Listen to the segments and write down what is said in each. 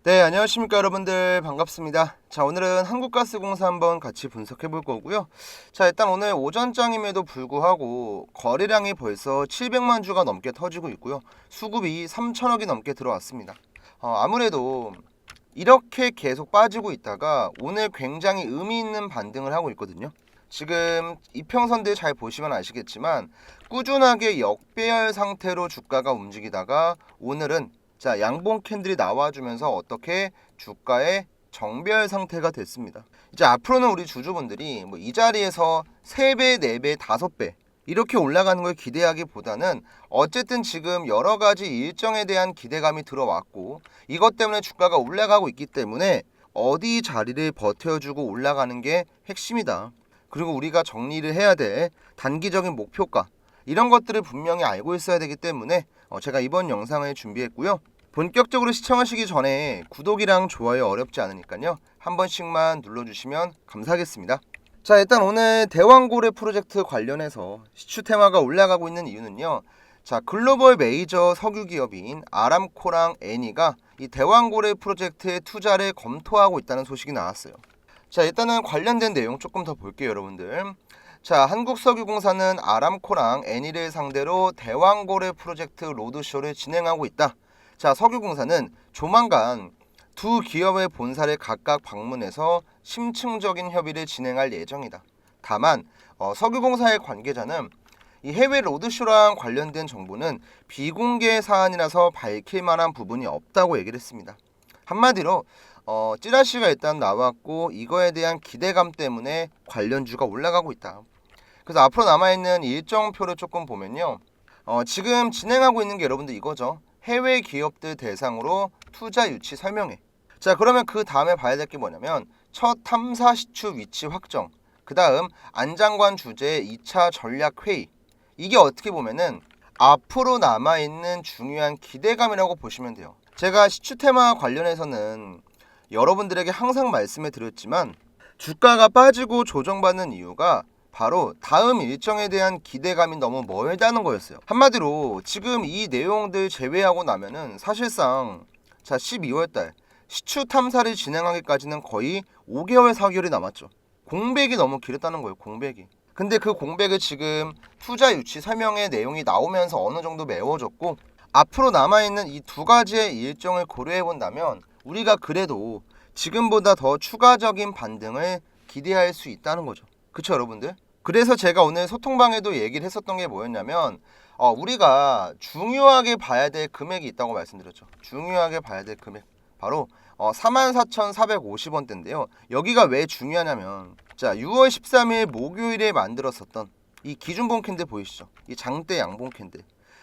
네, 안녕하십니까 여러분들, 반갑습니다. 자, 오늘은 한국가스공사 한번 같이 분석해 볼 거고요. 자, 일단 오늘 오전장임에도 불구하고 거래량이 벌써 700만 주가 넘게 터지고 있고요. 수급이 3천억이 넘게 들어왔습니다. 아무래도 이렇게 계속 빠지고 있다가 오늘 굉장히 의미 있는 반등을 하고 있거든요. 지금 이평선들 잘 보시면 아시겠지만 꾸준하게 역배열 상태로 주가가 움직이다가 오늘은 자, 양봉 캔들이 나와주면서 어떻게 주가의 정배열 상태가 됐습니다. 이제 앞으로는 우리 주주분들이 뭐 이 자리에서 3배, 4배, 5배 이렇게 올라가는 걸 기대하기보다는 어쨌든 지금 여러 가지 일정에 대한 기대감이 들어왔고 이것 때문에 주가가 올라가고 있기 때문에 어디 자리를 버텨주고 올라가는 게 핵심이다. 그리고 우리가 정리를 해야 될 단기적인 목표가 이런 것들을 분명히 알고 있어야 되기 때문에 제가 이번 영상을 준비했고요. 본격적으로 시청하시기 전에 구독이랑 좋아요 어렵지 않으니까요. 한 번씩만 눌러주시면 감사하겠습니다. 자, 일단 오늘 대왕고래 프로젝트 관련해서 시추 테마가 올라가고 있는 이유는요. 자, 글로벌 메이저 석유 기업인 아람코랑 에니가 이 대왕고래 프로젝트에 투자를 검토하고 있다는 소식이 나왔어요. 자, 일단은 관련된 내용 조금 더 볼게요, 여러분들. 자, 한국석유공사는 아람코랑 에니를 상대로 대왕고래 프로젝트 로드쇼를 진행하고 있다. 자, 석유공사는 조만간 두 기업의 본사를 각각 방문해서 심층적인 협의를 진행할 예정이다. 다만 석유공사의 관계자는 이 해외 로드쇼랑 관련된 정보는 비공개 사안이라서 밝힐 만한 부분이 없다고 얘기를 했습니다. 한마디로 찌라시가 일단 나왔고 이거에 대한 기대감 때문에 관련주가 올라가고 있다. 그래서 앞으로 남아있는 일정표를 조금 보면요. 지금 진행하고 있는 게 여러분들 이거죠. 해외 기업들 대상으로 투자 유치 설명회. 자, 그러면 그 다음에 봐야 될 게 뭐냐면 첫 탐사 시추 위치 확정. 그 다음 안장관 주재 2차 전략회의. 이게 어떻게 보면은 앞으로 남아있는 중요한 기대감이라고 보시면 돼요. 제가 시추 테마 관련해서는 여러분들에게 항상 말씀을 드렸지만 주가가 빠지고 조정받는 이유가 바로 다음 일정에 대한 기대감이 너무 멀다는 거였어요. 한마디로 지금 이 내용들 제외하고 나면은 사실상 자 12월달 시추 탐사를 진행하기까지는 거의 5개월 4개월이 남았죠. 공백이 너무 길었다는 거예요. 공백이. 근데 그 공백을 지금 투자 유치 설명의 내용이 나오면서 어느 정도 메워졌고 앞으로 남아있는 이 두 가지의 일정을 고려해 본다면 우리가 그래도 지금보다 더 추가적인 반등을 기대할 수 있다는 거죠. 그쵸 여러분들? 그래서 제가 오늘 소통방에도 얘기를 했었던 게 뭐였냐면 우리가 중요하게 봐야 될 금액이 있다고 말씀드렸죠. 중요하게 봐야 될 금액 바로 44,450원대인데요. 여기가 왜 중요하냐면 자 6월 13일 목요일에 만들었었던 이 기준봉 캔들 보이시죠? 이 장대 양봉 캔들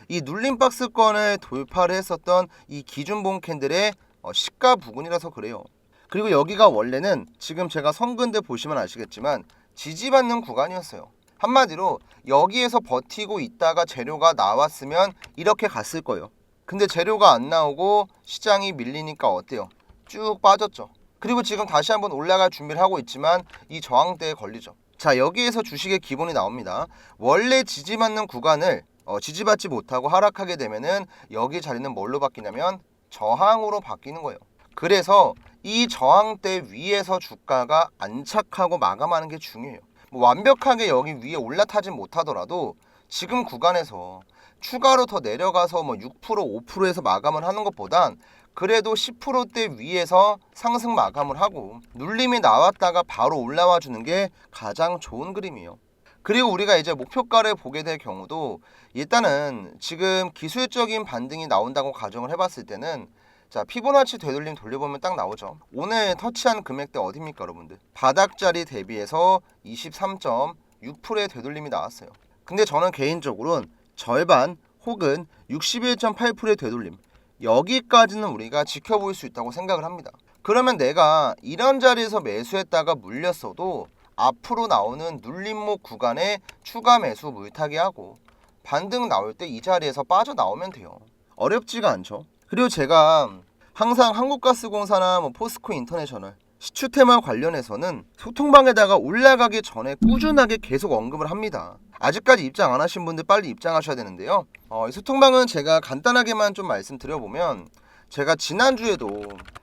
이 눌림 박스권을 돌파를 했었던 이 기준봉 캔들의 시가 부근이라서 그래요. 그리고 여기가 원래는 지금 제가 선근대 보시면 아시겠지만 지지받는 구간이었어요. 한마디로 여기에서 버티고 있다가 재료가 나왔으면 이렇게 갔을 거예요. 근데 재료가 안 나오고 시장이 밀리니까 어때요? 쭉 빠졌죠. 그리고 지금 다시 한번 올라갈 준비를 하고 있지만 이 저항대에 걸리죠. 자, 여기에서 주식의 기본이 나옵니다. 원래 지지받는 구간을 지지받지 못하고 하락하게 되면은 여기 자리는 뭘로 바뀌냐면 저항으로 바뀌는 거예요. 그래서 이 저항대 위에서 주가가 안착하고 마감하는 게 중요해요. 뭐 완벽하게 여기 위에 올라타진 못하더라도 지금 구간에서 추가로 더 내려가서 뭐 6%, 5%에서 마감을 하는 것보단 그래도 10%대 위에서 상승 마감을 하고 눌림이 나왔다가 바로 올라와 주는 게 가장 좋은 그림이에요. 그리고 우리가 이제 목표가를 보게 될 경우도 일단은 지금 기술적인 반등이 나온다고 가정을 해봤을 때는 자 피보나치 되돌림 돌려보면 딱 나오죠. 오늘 터치한 금액대 어디입니까 여러분들? 바닥자리 대비해서 23.6%의 되돌림이 나왔어요. 근데 저는 개인적으로는 절반 혹은 61.8%의 되돌림 여기까지는 우리가 지켜볼 수 있다고 생각을 합니다. 그러면 내가 이런 자리에서 매수했다가 물렸어도 앞으로 나오는 눌림목 구간에 추가 매수 물타기 하고 반등 나올 때 이 자리에서 빠져나오면 돼요. 어렵지가 않죠. 그리고 제가 항상 한국가스공사나 뭐 포스코 인터내셔널 시추 테마 관련해서는 소통방에다가 올라가기 전에 꾸준하게 계속 언급을 합니다. 아직까지 입장 안 하신 분들 빨리 입장하셔야 되는데요. 이 소통방은 제가 간단하게만 좀 말씀드려보면 제가 지난주에도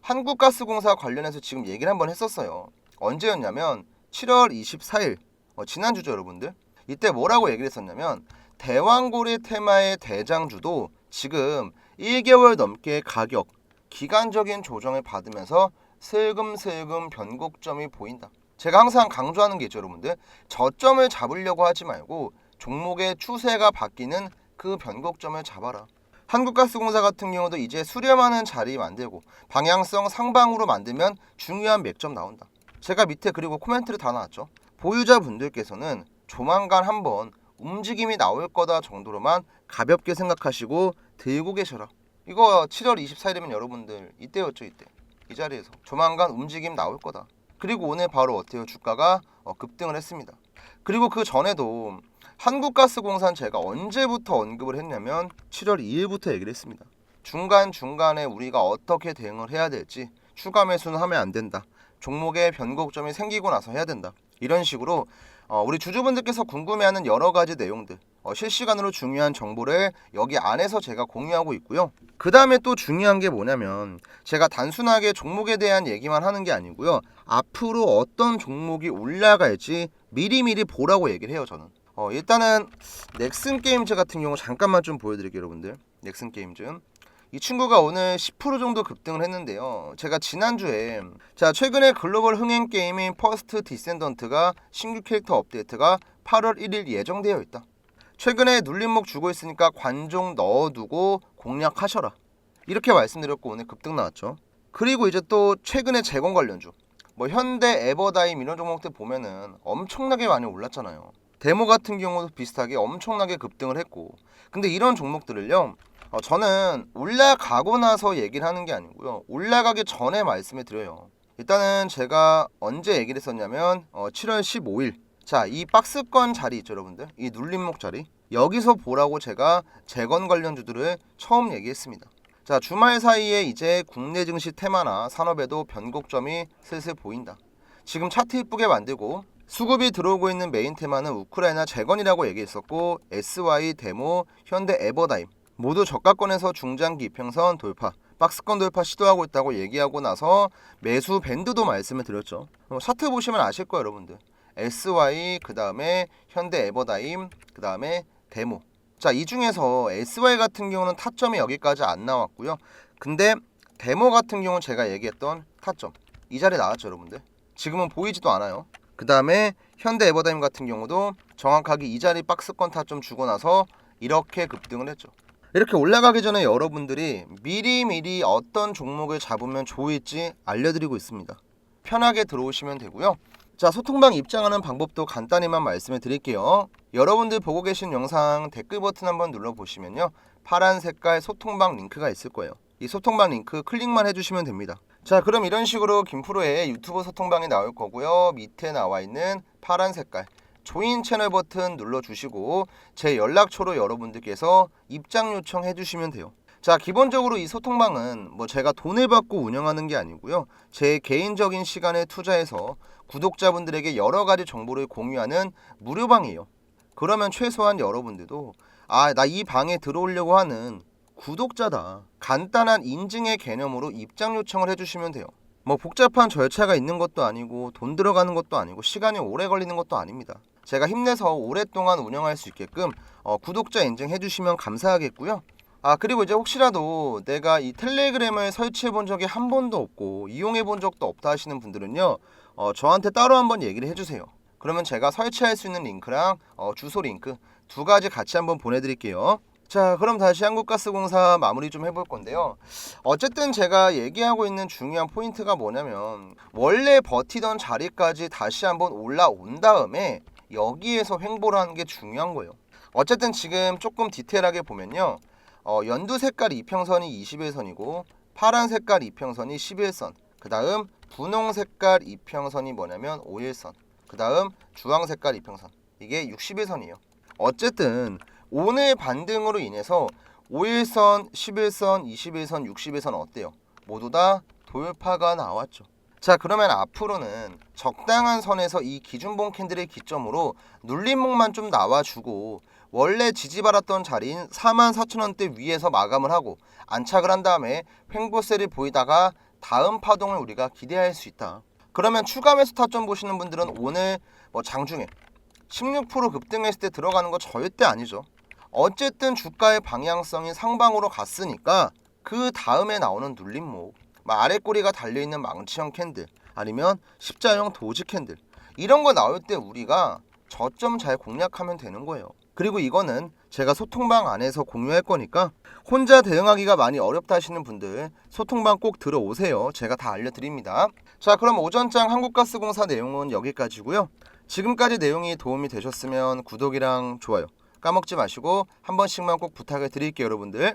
한국가스공사 관련해서 지금 얘기를 한번 했었어요. 언제였냐면 7월 24일 지난주죠 여러분들. 이때 뭐라고 얘기를 했었냐면 대왕고리 테마의 대장주도 지금 1개월 넘게 가격 기간적인 조정을 받으면서 슬금슬금 변곡점이 보인다. 제가 항상 강조하는 게 있죠 여러분들. 저점을 잡으려고 하지 말고 종목의 추세가 바뀌는 그 변곡점을 잡아라. 한국가스공사 같은 경우도 이제 수렴하는 자리 만들고 방향성 상방으로 만들면 중요한 맥점 나온다. 제가 밑에 그리고 코멘트를 다 놨죠. 보유자분들께서는 조만간 한번 움직임이 나올 거다 정도로만 가볍게 생각하시고 들고 계셔라. 이거 7월 24일이면 여러분들 이때였죠. 이때 이 자리에서 조만간 움직임 나올 거다. 그리고 오늘 바로 어때요? 주가가 급등을 했습니다. 그리고 그 전에도 한국가스공사는 제가 언제부터 언급을 했냐면 7월 2일부터 얘기를 했습니다. 중간중간에 우리가 어떻게 대응을 해야 될지, 추가 매수는 하면 안 된다, 종목의 변곡점이 생기고 나서 해야 된다, 이런 식으로 우리 주주분들께서 궁금해하는 여러 가지 내용들, 실시간으로 중요한 정보를 여기 안에서 제가 공유하고 있고요. 그 다음에 또 중요한 게 뭐냐면 제가 단순하게 종목에 대한 얘기만 하는 게 아니고요. 앞으로 어떤 종목이 올라갈지 미리미리 보라고 얘기를 해요 저는. 일단은 넥슨게임즈 같은 경우 잠깐만 좀 보여드릴게요 여러분들. 넥슨게임즈 이 친구가 오늘 10% 정도 급등을 했는데요. 제가 지난주에 최근에 글로벌 흥행 게임인 퍼스트 디센던트가 신규 캐릭터 업데이트가 8월 1일 예정되어 있다. 최근에 눌림목 주고 있으니까 관종 넣어두고 공략하셔라, 이렇게 말씀드렸고 오늘 급등 나왔죠. 그리고 이제 또 최근에 재건 관련주 현대, 에버다임 이런 종목들 보면은 엄청나게 많이 올랐잖아요. 데모 같은 경우도 비슷하게 엄청나게 급등을 했고, 근데 이런 종목들을요 저는 올라가고 나서 얘기를 하는 게 아니고요, 올라가기 전에 말씀을 드려요. 일단은 제가 언제 얘기를 했었냐면 7월 15일 이 박스권 자리 있죠 여러분들, 이 눌림목 자리, 여기서 보라고 제가 재건 관련주들을 처음 얘기했습니다. 주말 사이에 이제 국내 증시 테마나 산업에도 변곡점이 슬슬 보인다. 지금 차트 이쁘게 만들고 수급이 들어오고 있는 메인 테마는 우크라이나 재건이라고 얘기했었고, SY, 데모, 현대, 에버다임 모두 저가권에서 중장기 이평선 돌파, 박스권 돌파 시도하고 있다고 얘기하고 나서 매수 밴드도 말씀을 드렸죠. 차트 보시면 아실 거예요 여러분들. SY, 그 다음에 현대, 에버다임, 그 다음에 데모. 이 중에서 SY 같은 경우는 타점이 여기까지 안 나왔고요. 근데 데모 같은 경우는 제가 얘기했던 타점 이 자리에 나왔죠 여러분들. 지금은 보이지도 않아요. 그 다음에 현대, 에버다임 같은 경우도 정확하게 이 자리 박스권 타점 주고 나서 이렇게 급등을 했죠. 이렇게 올라가기 전에 여러분들이 미리미리 어떤 종목을 잡으면 좋을지 알려드리고 있습니다. 편하게 들어오시면 되고요. 소통방 입장하는 방법도 간단히만 말씀을 드릴게요. 여러분들 보고 계신 영상 댓글 버튼 한번 눌러보시면요, 파란 색깔 소통방 링크가 있을 거예요. 이 소통방 링크 클릭만 해주시면 됩니다. 그럼 이런 식으로 김프로의 유튜브 소통방이 나올 거고요. 밑에 나와 있는 파란 색깔 조인 채널 버튼 눌러주시고 제 연락처로 여러분들께서 입장 요청해 주시면 돼요. 기본적으로 이 소통방은 제가 돈을 받고 운영하는 게 아니고요, 제 개인적인 시간을 투자해서 구독자분들에게 여러 가지 정보를 공유하는 무료방이에요. 그러면 최소한 여러분들도 나 이 방에 들어오려고 하는 구독자다, 간단한 인증의 개념으로 입장 요청을 해주시면 돼요. 복잡한 절차가 있는 것도 아니고 돈 들어가는 것도 아니고 시간이 오래 걸리는 것도 아닙니다. 제가 힘내서 오랫동안 운영할 수 있게끔 구독자 인증해 주시면 감사하겠고요. 그리고 이제 혹시라도 내가 이 텔레그램을 설치해 본 적이 한 번도 없고 이용해 본 적도 없다 하시는 분들은요, 저한테 따로 한번 얘기를 해주세요. 그러면 제가 설치할 수 있는 링크랑 주소 링크 두 가지 같이 한번 보내드릴게요. 그럼 다시 한국가스공사 마무리 좀 해볼 건데요. 어쨌든 제가 얘기하고 있는 중요한 포인트가 뭐냐면 원래 버티던 자리까지 다시 한번 올라온 다음에 여기에서 횡보를 하는 게 중요한 거예요. 어쨌든 지금 조금 디테일하게 보면요, 연두 색깔 이평선이 21선이고 파란 색깔 이평선이 11선, 그 다음 분홍 색깔 이평선이 뭐냐면 5일선, 그 다음 주황 색깔 이평선, 이게 61선이에요. 어쨌든 오늘 반등으로 인해서 5일선, 11선, 21선, 61선 어때요? 모두 다 돌파가 나왔죠. 그러면 앞으로는 적당한 선에서 이 기준봉 캔들의 기점으로 눌림목만 좀 나와주고 원래 지지받았던 자리인 44,000원대 위에서 마감을 하고 안착을 한 다음에 횡보세를 보이다가 다음 파동을 우리가 기대할 수 있다. 그러면 추가 매수 타점 보시는 분들은 오늘 장중에 16% 급등했을 때 들어가는 거 절대 아니죠. 어쨌든 주가의 방향성이 상방으로 갔으니까 그 다음에 나오는 눌림목, 아래 꼬리가 달려있는 망치형 캔들, 아니면 십자형 도지 캔들, 이런 거 나올 때 우리가 저점 잘 공략하면 되는 거예요. 그리고 이거는 제가 소통방 안에서 공유할 거니까 혼자 대응하기가 많이 어렵다 하시는 분들 소통방 꼭 들어오세요. 제가 다 알려드립니다. 자, 그럼 오전장 한국가스공사 내용은 여기까지고요. 지금까지 내용이 도움이 되셨으면 구독이랑 좋아요 까먹지 마시고 한 번씩만 꼭 부탁을 드릴게요, 여러분들.